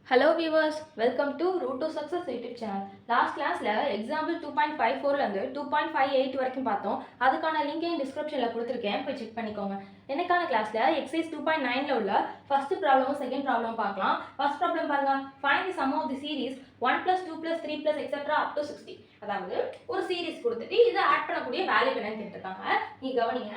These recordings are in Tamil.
Hello viewers, welcome to Root to Success YouTube channel. Last classல example 2.54 ல இருந்து 2.58 வரைக்கும் பார்த்தோம். அதுக்கான லிங்க் டிஸ்கிரிப்ஷன்ல கொடுத்திருக்கேன், போய் செக் பண்ணிக்கோங்க. இன்னைக்கான கிளாஸ்ல எக்ஸசைஸ் 2.9 ல உள்ள ஃபர்ஸ்ட் ப்ராப்ளமும் செகண்ட் ப்ராப்ளமும் பார்க்கலாம். ஃபர்ஸ்ட் ப்ராப்ளம் பாருங்க. Find the sum of the series 1 plus 2 plus 3 plus etc. up to 60. அதாவது ஒரு சீரிஸ் கொடுத்துட்டு இதை ஆட் பண்ணக்கூடிய வேல்யூ என்னன்னு கேட்டிருக்காங்க. நீ கவனிங்க.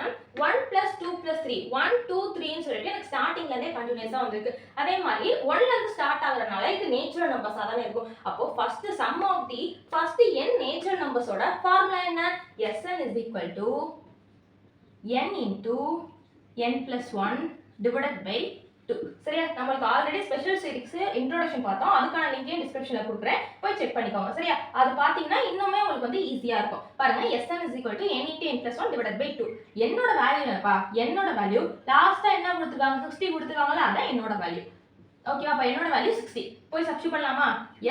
1 plus 2 plus 3 1 2 3 ன்னு சொல்லிட்டு எனக்கு ஸ்டார்டிங்ல இருந்தே கண்டினியூஸா வந்திருக்கு. அதே மாதிரி 1 ல இருந்து ஸ்டார்ட் ஆகுறதுனால இது நேச்சுரல் நம்பர்ஸா தான் இருக்கும். அப்போ first sum of the first n natural நம்பர்ஸோட ஃபார்முலா என்ன? Sn is equal to n into n plus 1 divided by 2. சரியா? நமக்கு ஆல்ரெடி ஸ்பெஷல் சீரிஸ் இன்ட்ரோடக்ஷன் பார்த்தோம். அதுக்கான லிங்க் டிஸ்கிரிப்ஷன்ல கொடுக்குறேன், போய் செக் பண்ணிக்கோங்க. சரியா? அது பாத்தீங்கன்னா இன்னுமே உங்களுக்கு வந்து ஈஸியா இருக்கும். பாருங்க, Sn is equal to n into n plus 1 divided by 2. என்னோட வேல்யூ என்னப்பா? என்னோட வேல்யூ லாஸ்டா என்ன கொடுத்திருக்காங்க? 60 கொடுத்திருக்காங்கல, அதான் என்னோட வேல்யூ. ஓகேவா? அப்ப என்னோட வேல்யூ 60. போய் சப்ஸ்டிட்யூட் பண்ணலாமா?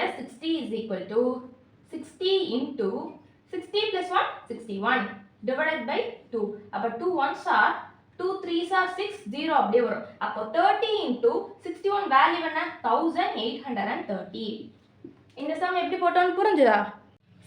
S60 is equal to 60 into 60 plus 1 61 divided by 2. அப்ப 2 ones are 2 3s are 6 0 அப்படியே வரும். அப்போ 30 into 61 வேல்யூ என்ன? 1830. இந்த சம் எப்படி போட்டோம்னு புரிஞ்சுதா?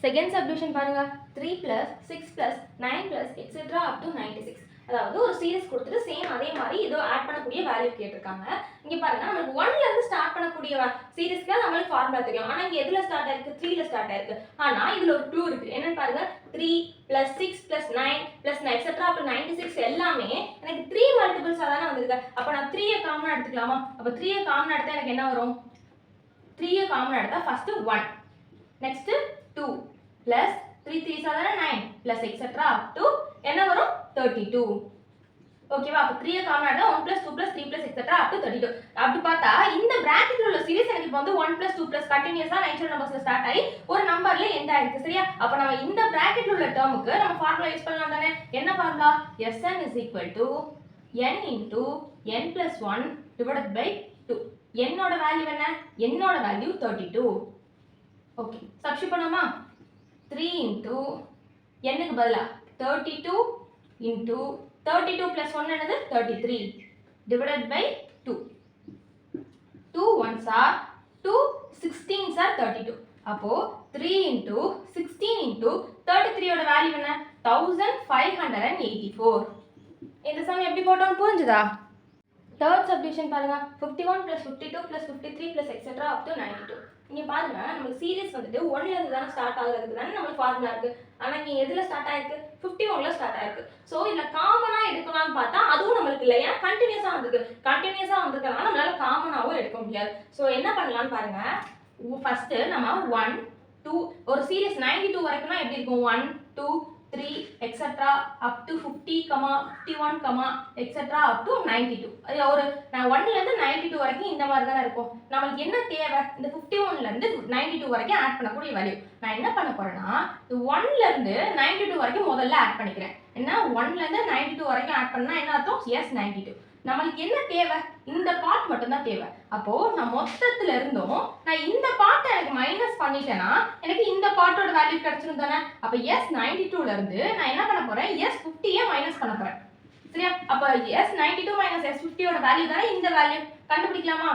செகண்ட் சப்டிவிஷன் பாருங்க. 3 plus 6 plus 9 plus etc. up to 96. அதாவது ஒரு சீரிஸ் கொடுத்துட்டு சேம் அதே மாதிரி இதோ ஆட் பண்ணக்கூடிய வேல்யூ கேட்டிருக்காங்க. இங்க பாருங்க, நமக்கு 1 ல இருந்து ஸ்டார்ட் பண்ணக்கூடிய சீரிஸ்க்கு நமக்கு ஃபார்முலா தெரியும். ஆனா இங்க எதுல ஸ்டார்ட் ஆயிருக்கு? 3 ல ஸ்டார்ட் ஆயிருக்கு. ஆனா இதுல ஒரு க்ளூ இருக்கு. என்னன்னு பாருங்க. 3 plus 6 plus 9 plus etc. up to 96 எல்லாமே எனக்கு 3 மல்டிபிள்ஸா தான வந்திருக்கு. அப்ப நான் 3 ஐ காமனா எடுத்துக்கலாமா? அப்ப 3 ஐ காமனா எடுத்தா எனக்கு என்ன வரும்? 3 ஐ காமனா எடுத்தா first 1, next 2 plus 3 3s are 9 plus etc. up to என்ன வரும்? 32. ஓகேவா? அப்ப 3 ஐ காமனா எடுத்தா 1 plus 2 plus 3 plus etc. up to 32. அப்படி பார்த்தா இந்த பிராக்கெட்ல உள்ள சீரிஸ் எனக்கு இப்போ வந்து 1 plus 2 plus கண்டினியூஸா நேச்சுரல் நம்பர்ஸ்ல ஸ்டார்ட் ஆகி ஒரு நம்பர்ல எண்ட் ஆயிருக்கு. சரியா? அப்ப நம்ம இந்த பிராக்கெட்ல உள்ள டேர்முக்கு நம்ம ஃபார்முலா யூஸ் பண்ணலாம் தானே? என்ன formula? Sn is equal to n into n plus 1 divided by 2. என்னோட வேல்யூ என்ன? என்னோட வேல்யூ 32. ஓகே, சப்ஸ்டிட்யூட் பண்ணலாமா? 3 into n க்கு பதிலா 32 into 32 plus 1 என்னது? 33 divided by 2. 2 ones are 2 16s are 32. அப்போ 3 into 16 into 33 ஓட வேல்யூ என்ன? 1584. இந்த சம் எப்படி போட்டோம்னு புரிஞ்சுதா? தேர்ட் சப்டிவிஷன் பாருங்க. 51 plus 52 plus 53 plus etc. up to 92. இங்க பாருங்க, நமக்கு சீரிஸ் வந்துட்டு 1 ல இருந்து தான ஸ்டார்ட் ஆகுறதுக்கு தான நமக்கு ஃபார்முலா இருக்கு. ஆனா இங்க எதுல ஸ்டார்ட் ஆயிருக்கு? 51 ல ஸ்டார்ட் ஆயிருக்கு. சோ இதுல காமனா எடுக்கலாம்னு பார்த்தா அதுவும் நமக்கு இல்ல. ஏன்னா கண்டினியூஸா வந்திருக்கு. கண்டினியூஸா வந்திருக்கனால நம்மளால காமனாவும் எடுக்க முடியாது. சோ என்ன பண்ணலாம்னு பாருங்க. ஃபர்ஸ்ட் நம்ம 1 2 ஒரு சீரிஸ் 92 வரைக்கும்னா எப்படி இருக்கும்? 1 2 3 etc. up to 50, 51, etc. up to 92. அது ஒரு நான் 1 ல இருந்து 92 வரைக்கும் இந்த மாதிரி தான இருக்கும். நமக்கு என்ன தேவை? இந்த 51 ல இருந்து 92 வரைக்கும் ஆட் பண்ணக்கூடிய வேல்யூ. நான் என்ன பண்ண போறேன்னா, 1 ல இருந்து 92 வரைக்கும் முதல்ல ஆட் பண்ணிக்கிறேன். என்ன? 1 ல இருந்து 92 வரைக்கும் ஆட் பண்ணா என்ன அர்த்தம்? S92. நமக்கு என்ன தேவை? இந்த பார்ட் மட்டும் தான் தேவை. அப்போ நான் மொத்தத்துல இருந்தும் நான் இந்த பார்ட்டை எனக்கு மைனஸ் பண்ணிட்டேனா எனக்கு இந்த பார்ட்டோட வேல்யூ கிடைச்சிரும் தானே? அப்ப S92 ல இருந்து நான் என்ன பண்ண போறேன்? S50 ஐ மைனஸ் பண்ண போறேன். சரியா? அப்ப S92 minus S50 ஓட வேல்யூ தானே இந்த வேல்யூ. கண்டுபிடிக்கலாமா?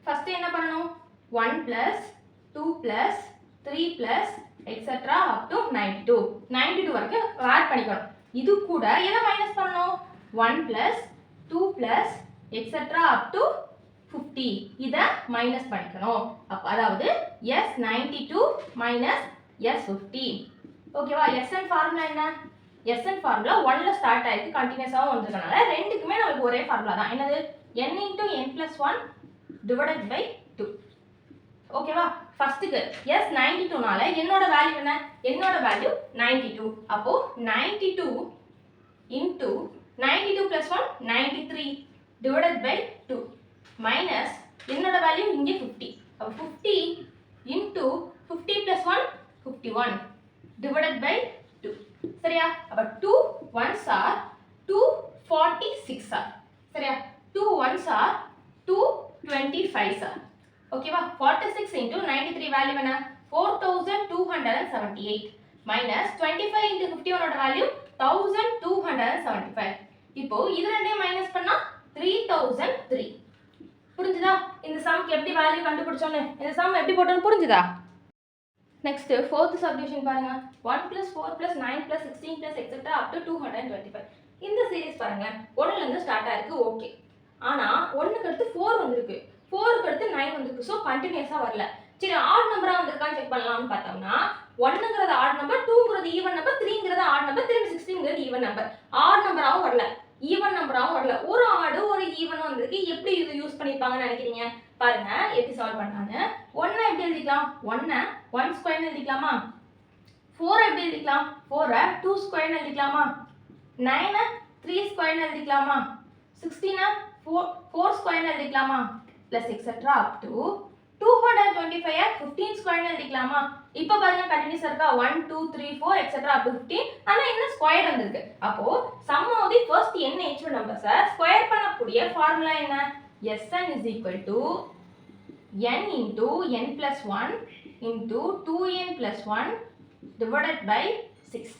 ஃபர்ஸ்ட் என்ன பண்ணனும்? 1 plus 2 plus 3 plus etc. up to 92. 92 வரைக்கும் ஆட் பண்ணிக்கணும். இது கூட எதை மைனஸ் பண்ணனும்? 1 plus 2 plus etc. up to 50. இத மைனஸ் பண்ணிக்கணும். அப்ப அதாவது S92 minus S50. ஓகேவா? Sn ஃபார்முலா என்ன? Sn ஃபார்முலா 1 ல ஸ்டார்ட் ஆயிருக்கு, கண்டினியூஸாவும் வந்திருக்கனால ரெண்டுக்குமே நமக்கு ஒரே ஃபார்முலா தான். என்னது? n into n plus 1 divided by 2. ஓகேவா? ஃபர்ஸ்ட்க்கு S92 னால என்னோட வேல்யூ என்ன? என்னோட வேல்யூ 92. அப்போ 92 into 92 plus 1 93 divided by 2 minus என்னோட வேல்யூ இங்க 50. அப்போ 50 into 50 plus 1 51 divided by 2. சரியா? அப்ப 2 ones are 246 are. சரியா? 2 ones are 225 are. ஓகேவா? 46 into 93 வேல்யூ என்ன? 4278 minus 25 into 51 ஓட வேல்யூ 1275. இப்போ இது ரெண்டையும் மைனஸ் பண்ணா 3000 வேல்யூ கண்டுபிடிச்சோன்னு இந்த சம் எப்படி போட்டோன்னு புரிஞ்சுதா? நெக்ஸ்ட் ஃபோர்த் சப்டிவிஷன் பாருங்க. 1 + 4 + 9 + 16 + etc. up to 225. இந்த சீரிஸ் பாருங்க 1ல இருந்து ஸ்டார்ட் ஆயிருக்கு. ஓகே. ஆனா 1க்கு அடுத்து 4 வந்திருக்கு, 4க்கு அடுத்து 9 வந்திருக்கு. சோ கண்டினியூஸா வரல. சரி ஆட் நம்பரா வந்திருக்கான்னு செக் பண்ணலாம்னு பார்த்தோம்னா 1ங்கிறது ஆட் நம்பர், 2ங்கிறது ஈவன் நம்பர், 3ங்கிறது ஆட் நம்பர், 16ங்கிறது ஈவன் நம்பர். ஆட் நம்பராவும் வரல, ஈவன் நம்பராவும் வரல. ஒரு ஆடு ஒரு ஈவன் வந்திருக்கு. எப்படி இது யூஸ் பண்ணிருப்பாங்கன்னு நினைக்கிறீங்க? பாருங்க எப்படி சால்வ் பண்ணான்னு. 1 எப்படி எழுதிக்கலாம்? 1 1 ஸ்கொயர்னு எழுதிக்கலாமா? 4 எப்படி எழுதிக்கலாம்? 4 2 ஸ்கொயர்னு எழுதிக்கலாமா? 9 3 ஸ்கொயர்னு எழுதிக்கலாமா? 16 4 ஸ்கொயர்னு எழுதிக்கலாமா? பிளஸ் எக்ஸெட்ரா அப் டு 225 15 ஸ்கொயர்னு எழுதிக்கலாமா? இப்போ பாருங்க கண்டினியூஸ் இருக்கா? 1 2 3 4 எக்ஸெட்ரா அப் டு 15. ஆனா என்ன ஸ்கொயர் வந்திருக்கு. அப்போ sum of the first n natural numbers square பண்ணக்கூடிய ஃபார்முலா என்ன? Sn is equal to n into n plus 1 into 2n plus 1 divided by 6.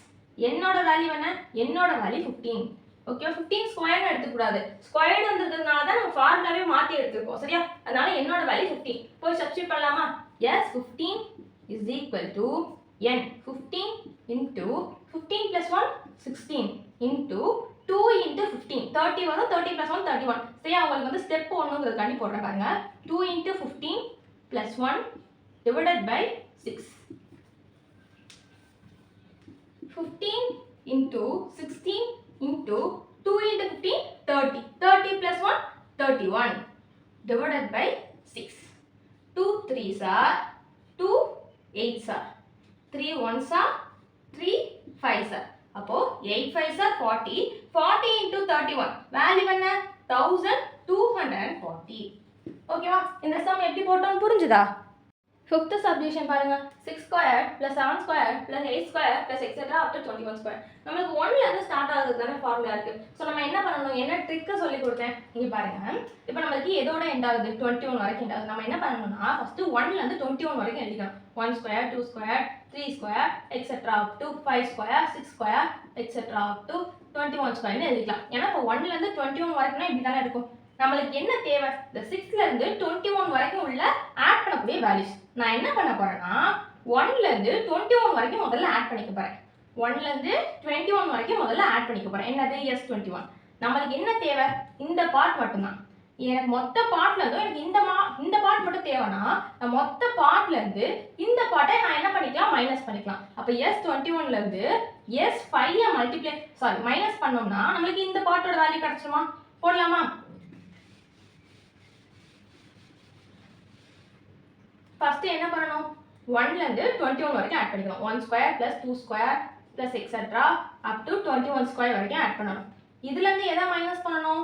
என்னோட வேல்யூ என்ன? என்னோட வேல்யூ 15. ஓகே, 15 ஸ்கொயர்னு எடுத்துக்கூடாது. ஸ்கொயர்டு வந்திருக்கிறதுனால தான் நம்ம ஃபார்முலாவே மாற்றி எடுத்துருக்கோம். சரியா? அதனால என்னோட வேல்யூ 15. போய் சப்ஸ்டிட் பண்ணலாமா? Yes, 15 is equal to n. 15 into 15 plus 1 16 into 2 into 15 30 வரும். 30 plus 1 31. சரியா? உங்களுக்கு வந்து ஸ்டெப் 1ங்கிறதுக்காண்டி போடுறேன் பாருங்க. 2 into 15 plus 1 divided by 6. 15 into 16 into 2 into 15 30. 30 plus 1 31 divided by 6. 2 3s are 2 8s are 3 1s are 3 5s are. அப்போ 8 5s are 40. 40 into 31 வேல்யூ என்ன? 1240. ஓகேவா? இந்த சம் எப்படி போட்டோம்னு புரிஞ்சுதா? ஃபிஃப்த் சப்டிவிஷன் பாருங்க. 6 square + 7 square + 8 square + etcetera up to 21 square. நம்மளுக்கு 1ல இருந்து ஸ்டார்ட் ஆகுறது தானே ஃபார்முலா இருக்கு. ஸோ நம்ம என்ன பண்ணணும்? என்ன ட்ரிக்கை சொல்லி கொடுத்தேன் இங்கே பாருங்க. இப்போ நம்மளுக்கு எதோட எண்ட் ஆகுது? 21 வரைக்கும் எண்ட் ஆகுது. நம்ம என்ன பண்ணணும்னா ஃபர்ஸ்ட் 1ல இருந்து 21 வரைக்கும் எழுதிக்கணும். 1 square 2 square 3 square etcetera up to 5 square 6 square etcetera up to 21 ஸ்கொயர்னு எழுதிக்கலாம். ஏன்னா இப்போ 1ல இருந்து 21 வரைக்கும்னா இப்படி தானே இருக்கும். நம்மளுக்கு என்ன தேவை? இந்த 6ல இருந்து 21 வரைக்கும் உள்ள ஆட் பண்ணக்கூடிய வேல்யூஸ். நான் என்ன பண்ண போறேன்னா 1ல இருந்து 21 வரைக்கும் முதல்ல ஆட் பண்ணிக்க போறேன். 1ல இருந்து 21 வரைக்கும் முதல்ல ஆட் பண்ணிக்க போறேன். என்னது? S21. நம்மளுக்கு என்ன தேவை? இந்த பார்ட் மட்டும்தான். எனக்கு மொத்த பார்ட்ல இருந்து எனக்கு இந்த பார்ட் மட்டும் தேவைன்னா நான் மொத்த பார்ட்ல இருந்து இந்த பார்ட்டை நான் என்ன பண்ணிக்கலாம்? மைனஸ் பண்ணிக்கலாம். அப்ப S21ல இருந்து S5 மைனஸ் பண்ணோம்னா நம்மளுக்கு இந்த பார்ட்டோட வேல்யூ கிடைச்சிருமா? போடலாமா? ஃபர்ஸ்ட் என்ன பண்ணணும்? 1ல இருந்து 21 வரைக்கும் ஆட் பண்ணிக்கணும். 1 square + 2 square + etcetera up to 21 square வரைக்கும் ஆட் பண்ணணும். இதுல இருந்து எதை மைனஸ் பண்ணணும்?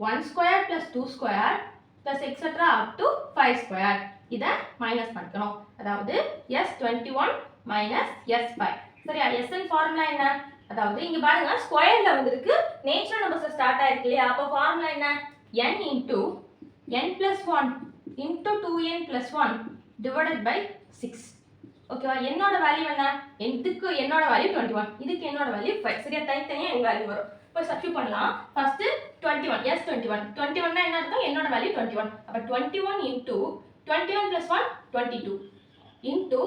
1 square + 2 square + etcetera up to 5 square. இதை மைனஸ் பண்ணிக்கணும். அதாவது S21 - S5. சரியா? Sn ஃபார்முலா என்ன? அதாவது இங்க பாருங்க ஸ்கொயர்ல வந்திருக்கு, நேச்சுரல் நம்பர்ஸ் ஸ்டார்ட் ஆயிருக்கு இல்லையா? அப்ப ஃபார்முலா என்ன? n into n plus 1 into 2n plus 1 divided by 6. ஓகேவா? என்னோட வேல்யூ என்ன? இதுக்கு என்னோட வேல்யூ 21, இதுக்கு என்னோட வேல்யூ 5. சரியா? தனித்தனியா என் வேல்யூ வரும். இப்போ சப்ஸ்டிட் பண்ணலாம். ஃபர்ஸ்ட் 21 S21 21 னா என்ன அர்த்தம்? என்னோட வேல்யூ 21. அப்ப 21 into 21 plus 1 22 into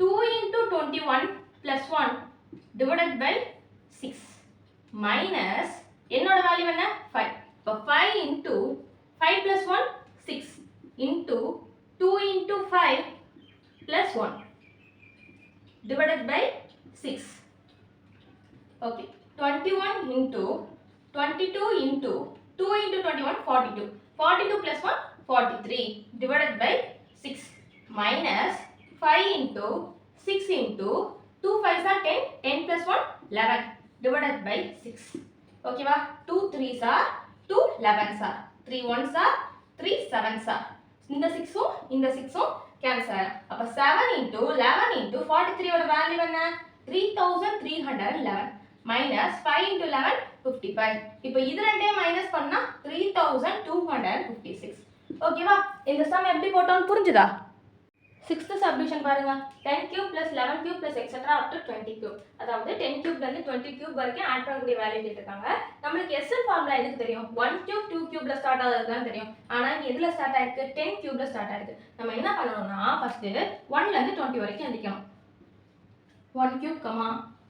2 into 21 plus 1 divided by 6 minus என்னோட வேல்யூ என்ன? 5. இப்போ 5 into 5 plus 1 6 into 2 into 5 plus 1 divided by 6. Okay. 21 into 22 into 2 into 21 42. 42 plus 1 43 divided by 6 minus 5 into 6 into 2 5s are 10. 10 plus 1 11 divided by 6. Okay va? 2 3s are 2 11s are 3 1s are 3 7s are. இந்த 6 இந்த 6 கேன்சல். அப்ப 7 into 11 into 43 ஓட வேல்யூ என்ன? 3311 minus 5 into 11 55. இப்போ இது ரெண்டையும் மைனஸ் பண்ணா 3256. ஓகேவா? இந்த சம் எப்படி போட்டோம்னு புரிஞ்சுதா? சிக்ஸ்த் சப்டிவிஷன் பாருங்க 10 cube plus 11 cube plus etc up to 20 cube. அதாவது 10 cube ல இருந்து 20 cube வரைக்கும் ஆட் பண்ணக்கூடிய வேல்யூ கேட்டிருக்காங்க. நம்மளுக்கு SL ஃபார்முலா எதுக்கு தெரியும்? 1 cube 2 cube ல ஸ்டார்ட் ஆகுறது தான் தெரியும். ஆனா இங்க எதுல ஸ்டார்ட் ஆயிருக்கு? 10 cube ல ஸ்டார்ட் ஆயிருக்கு. நம்ம என்ன பண்ணணும்னா ஃபர்ஸ்ட் 1 ல இருந்து 20 வரைக்கும் எழுதிக்கணும். 1 cube,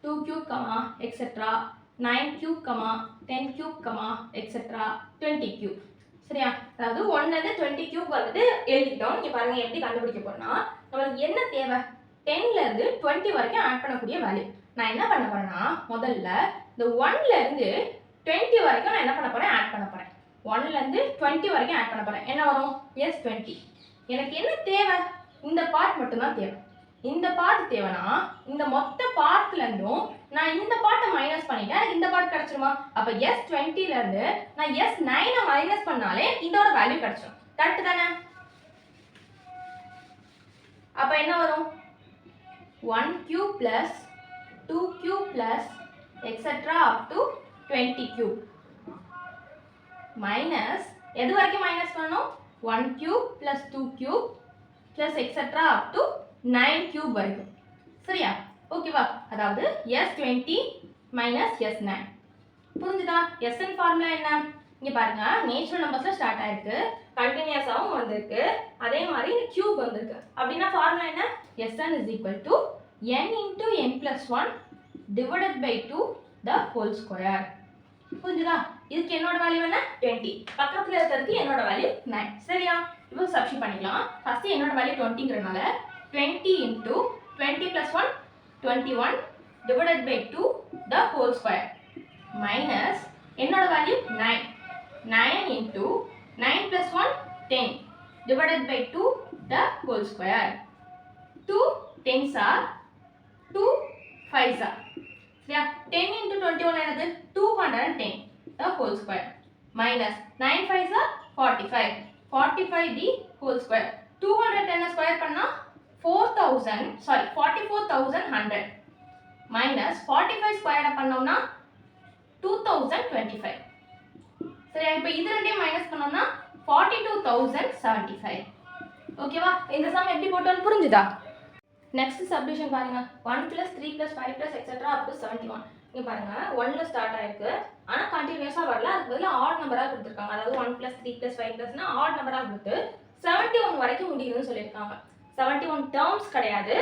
2 cube, etc. 9 cube, 10 cube, etc. 20 cube. சரியா? அதாவது 1 ல இருந்து 20 cube வந்துட்டு எழுதிட்டோம். இங்க பாருங்க எப்படி கண்டுபிடிக்க போறோம்னா நமக்கு என்ன தேவை? 10 ல இருந்து 20 வரைக்கும் ஆட் பண்ணக்கூடிய வேல்யூ. நான் என்ன பண்ண போறேன்னா முதல்ல இந்த 1 ல இருந்து 20 வரைக்கும் நான் என்ன பண்ண போறேன்? ஆட் பண்ண போறேன். 1 ல இருந்து 20 வரைக்கும் ஆட் பண்ண போறேன். என்ன வரும்? S20. எனக்கு என்ன தேவை? இந்த பார்ட் மட்டும் தான் தேவை. இந்த பார்ட் தேவைனா இந்த மொத்த பார்ட்ல இருந்தும் நான் இந்த பார்ட்டை மைனஸ் பண்ணிட்டேன். எனக்கு இந்த பார்ட் கிடைச்சிருமா? அப்ப S20 ல இருந்து நான் S9 மைனஸ் பண்ணாலே இதோட வேல்யூ கிடைச்சிடும். கரெக்ட் தானே? அப்ப என்ன வரும்? 1 cube plus 2 cube plus etc up to 20 cube minus எது வரைக்கும் மைனஸ் பண்ணனும்? 1 cube plus 2 cube plus etc up to 9 cube வரைக்கும். சரியா? ஓகேவா? அதாவது S20 minus S9. புரிஞ்சுதா? Sn ஃபார்முலா என்ன? இங்க பாருங்க நேச்சுரல் நம்பர்ஸ்ல ஸ்டார்ட் ஆயிருக்கு, கண்டினியூஸாவும் வந்திருக்கு, அதே மாதிரி கியூப் வந்திருக்கு. அப்படின்னா ஃபார்முலா என்ன? Sn is equal to n into n plus 1 divided by 2 the whole square. புரிஞ்சுதா? இதுக்கு என்னோட வேல்யூ என்ன? 20. பக்கத்துல இருக்கிறதுக்கு என்னோட வேல்யூ 9. சரியா? இப்போ சப்ஸ்டிட் பண்ணிக்கலாம். ஃபர்ஸ்ட் என்னோட value 20ங்கறனால 20 into 20 plus 1 21 divided by 2 the whole square minus என்னோட value 9. 9 into 9 plus 1 10 divided by 2 the whole square. 2 10s are 2 5s are. சரியா? 10 into 21 என்னது? 210 the whole square minus 9 5s are 45. 45 the whole square. 210 square பண்ணா 44,100 minus 45 ஸ்கொயர் பண்ணோம்னா 2025. சரியா? இப்போ இது ரெண்டையும் மைனஸ் பண்ணோம்னா 42,075. ஓகேவா? இந்த சம் எப்படி போட்டோம்னு புரிஞ்சுதா? நெக்ஸ்ட் சப்டிவிஷன் பாருங்க 1 plus 3 plus 5 plus etc up to 71. இங்க பாருங்க 1 ல ஸ்டார்ட் ஆயிருக்கு, ஆனா கண்டினியூஸா வரல, அதுக்கு பதிலா ஆட் நம்பரா கொடுத்திருக்காங்க. அதாவது 1 plus 3 plus 5 plus னா ஆட் நம்பரா கொடுத்து 71 வரைக்கும் முடியுதுன்னு சொல்லிருக்காங்க. 71 டேர்ம்ஸ் கிடையாது,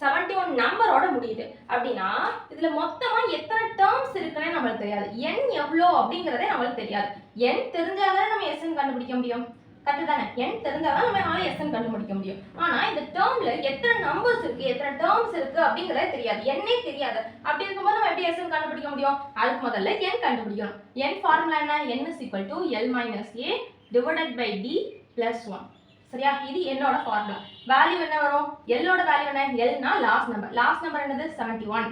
71 நம்பரோட முடியுது. அப்படின்னா இதுல மொத்தமா எத்தனை டேர்ம்ஸ் இருக்குன்னு நமக்கு தெரியாது. n எவ்வளோ அப்படிங்கறதே நமக்கு தெரியாது. n தெரிஞ்சாதான் நம்ம sn கண்டுபிடிக்க முடியும். கரெக்ட் தானே? n தெரிஞ்சாதான் நம்ம sn கண்டுபிடிக்க முடியும். ஆனா இந்த டேர்ம்ல எத்தனை நம்பர்ஸ் இருக்கு, எத்தனை டேர்ம்ஸ் இருக்கு அப்படிங்கறதே தெரியாது. n தெரியாது. அப்படி இருக்கும்போது நம்ம எப்படி sn கண்டுபிடிக்க முடியும்? அதுக்கு முதல்ல n கண்டுபிடிக்கணும். n ஃபார்முலா என்ன? n is equal to l minus a divided by d plus 1. சரியா? இது என்னோட ஃபார்முலா. வேல்யூ என்ன வரும்? l ஓட வேல்யூ என்ன? l னா லாஸ்ட் நம்பர். லாஸ்ட் நம்பர் என்னது? 71.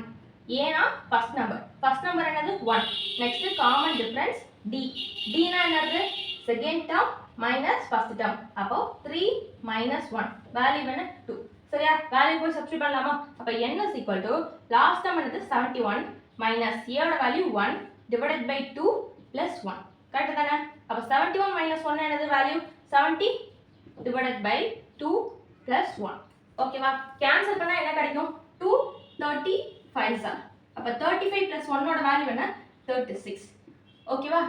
a னா ஃபர்ஸ்ட் நம்பர். ஃபர்ஸ்ட் நம்பர் என்னது? 1. Next common difference d. d னா என்னது? Second term minus first term. அப்போ 3 minus 1. வேல்யூ என்ன? 2. சரியா? வேல்யூ போய் சப்ஸ்டிட்யூட் பண்ணலாமா? அப்ப n is equal to last term என்னது? 71 minus a ஓட value 1 divided by 2 plus 1. Correct தானே? அப்ப 71 minus 1 என்னது வேல்யூ? 70 divided by 2 plus 1. ஓகேவா? கேன்சல் பண்ணா என்ன கிடைக்கும்? 2 35s are. அப்ப 35 plus 1 ஓட வேல்யூ என்ன? 36. ஓகேவா?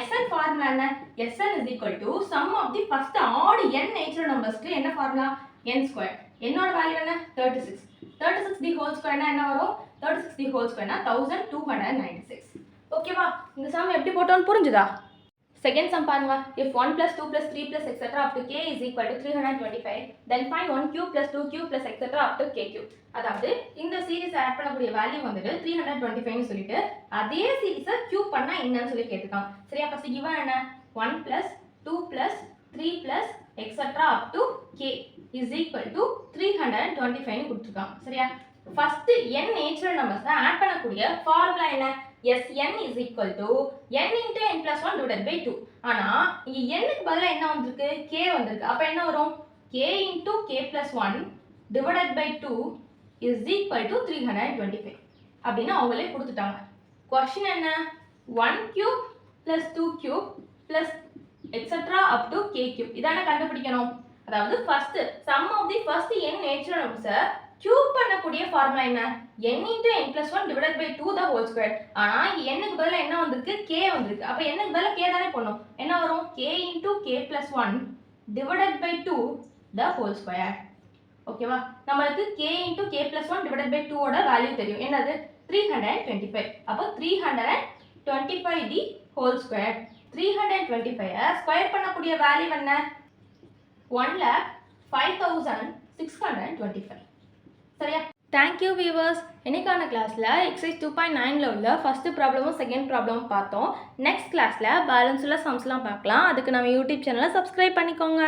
Sn ஃபார்முலா என்ன? Sn is equal to sum of the first odd n natural numbers க்கு என்ன ஃபார்முலா? n square. என்னோட வேல்யூ என்ன? 36. 36 the whole square னா என்ன வரும்? 36 the whole square னா 1296. ஓகேவா? இந்த சம் எப்படி போட்டோம்னு புரிஞ்சுதா? Second sum பாருங்க. If 1 plus 2 plus 3 plus etc up to k is equal to 325, then find 1 cube plus 2 cube plus etc up to k cube. அதாவது இந்த சீரிஸ் ஆட் பண்ணக்கூடிய வேல்யூ வந்துட்டு 325 னு சொல்லிட்டு அதே சீரிஸை கியூப் பண்ணா என்னன்னு சொல்லி கேட்டிருக்காங்க. சரியா? ஃபர்ஸ்ட் given என்ன? 1 plus 2 plus 3 plus etc up to k is equal to 325 னு கொடுத்திருக்காங்க. சரியா? First n natural numbers add பண்ணக்கூடிய ஃபார்முலா என்ன? Sn is equal to n into n plus 1 divided by 2. ஆனா இங்க n க்கு பதிலா என்ன வந்திருக்கு? k வந்திருக்கு. அப்ப என்ன வரும்? k into k plus 1 divided by 2 is equal to 325. அப்படினா அவங்களே கொடுத்துட்டாங்க. क्वेश्चन என்ன? 1 cube plus 2 cube plus etc up to k cube. இதான கண்டுபிடிக்கணும். அதாவது first sum of the first n natural நம்பர்ஸை கியூப் பண்ணக்கூடிய ஃபார்முலா என்ன n into n plus 1 divided by 2 the whole square. ஆனால் இங்கே என்னுக்கு பதிலாக என்ன வந்திருக்கு k வந்திருக்கு. அப்போ என்னுக்கு பதிலாக k தானே பண்ணும். என்ன வரும் k into k plus 1 divided by 2 the whole square. ஓகேவா, நம்மளுக்கு k into k plus 1 divided by 2 ஓட வேல்யூ தெரியும். என்னது 325. அப்போ 325 the whole square. 325 ஸ்கொயர் பண்ணக்கூடிய வேல்யூ என்ன 1,05,625. சரியா? Thank you viewers. இன்னைக்கான கிளாஸில் எக்ஸசைஸ் 2.9ல் உள்ள ஃபஸ்ட்டு ப்ராப்ளமும் செகண்ட் ப்ராப்ளமும் பார்த்தோம். நெக்ஸ்ட் கிளாஸில் பேலன்ஸ் உள்ள சம்ஸ்லாம் பார்க்கலாம். அதுக்கு நம்ம யூடியூப் சேனலை சப்ஸ்கிரைப் பண்ணிக்கோங்க.